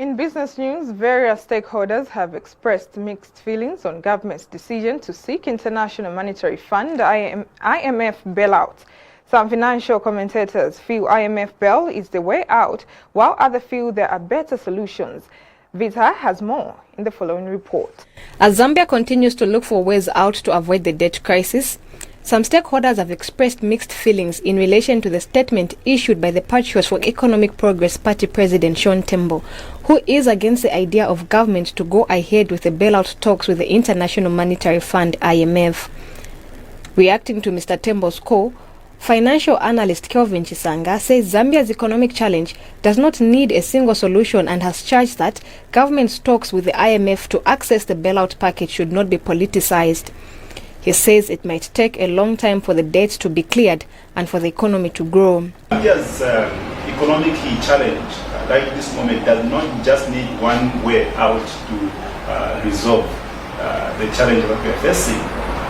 In business news, various stakeholders have expressed mixed feelings on government's decision to seek International Monetary Fund IMF bailout. Some financial commentators feel IMF bail is the way out, while others feel there are better solutions. Vita has more in the following report. As Zambia continues to look for ways out to avoid the debt crisis, some stakeholders have expressed mixed feelings in relation to the statement issued by the Patriots for Economic Progress Party President Sean Tembo, who is against the idea of government to go ahead with the bailout talks with the International Monetary Fund IMF. Reacting to Mr. Tembo's call, financial analyst Kelvin Chisanga says Zambia's economic challenge does not need a single solution and has charged that government's talks with the IMF to access the bailout package should not be politicized. He says it might take a long time for the debt to be cleared and for the economy to grow. Zambia's economic challenge right this moment does not just need one way out to resolve the challenge that we are facing.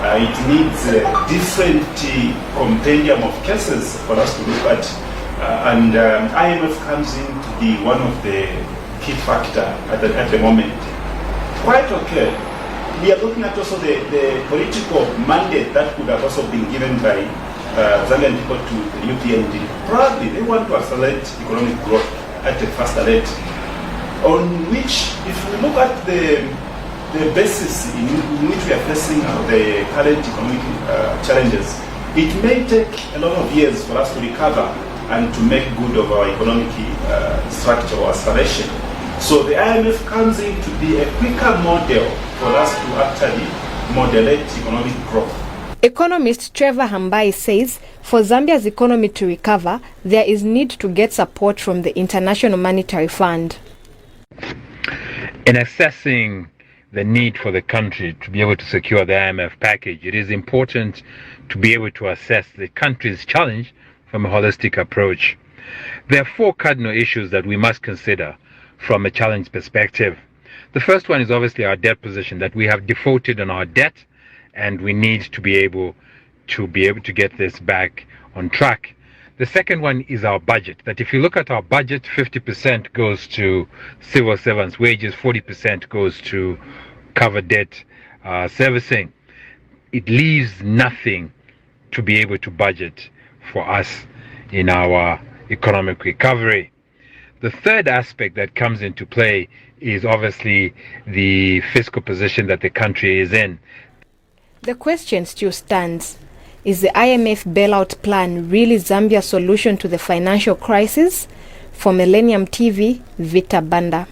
It needs a different compendium of cases for us to look at. And IMF comes in to be one of the key factors at the moment. Quite okay. We are looking at also the political mandate that could have also been given by Zambian people to the UPND. Probably they want to accelerate economic growth at a faster rate, on which, if we look at the basis in which we are facing the current economic challenges, it may take a lot of years for us to recover and to make good of our economic structure or acceleration. So the IMF comes in to be a quicker model for us to actually moderate economic growth. Economist Trevor Hambai says for Zambia's economy to recover, there is need to get support from the International Monetary Fund. In assessing the need for the country to be able to secure the IMF package, it is important to be able to assess the country's challenge from a holistic approach. There are four cardinal issues that we must consider from a challenge perspective. The first one is obviously our debt position, that we have defaulted on our debt and we need to be able to get this back on track. The second one is our budget, that if you look at our budget, 50% goes to civil servants' wages, 40% goes to cover debt servicing. It leaves nothing to be able to budget for us in our economic recovery. The third aspect that comes into play is obviously the fiscal position that the country is in. The question still stands. Is the IMF bailout plan really Zambia's solution to the financial crisis? For Millennium TV, Vita Banda.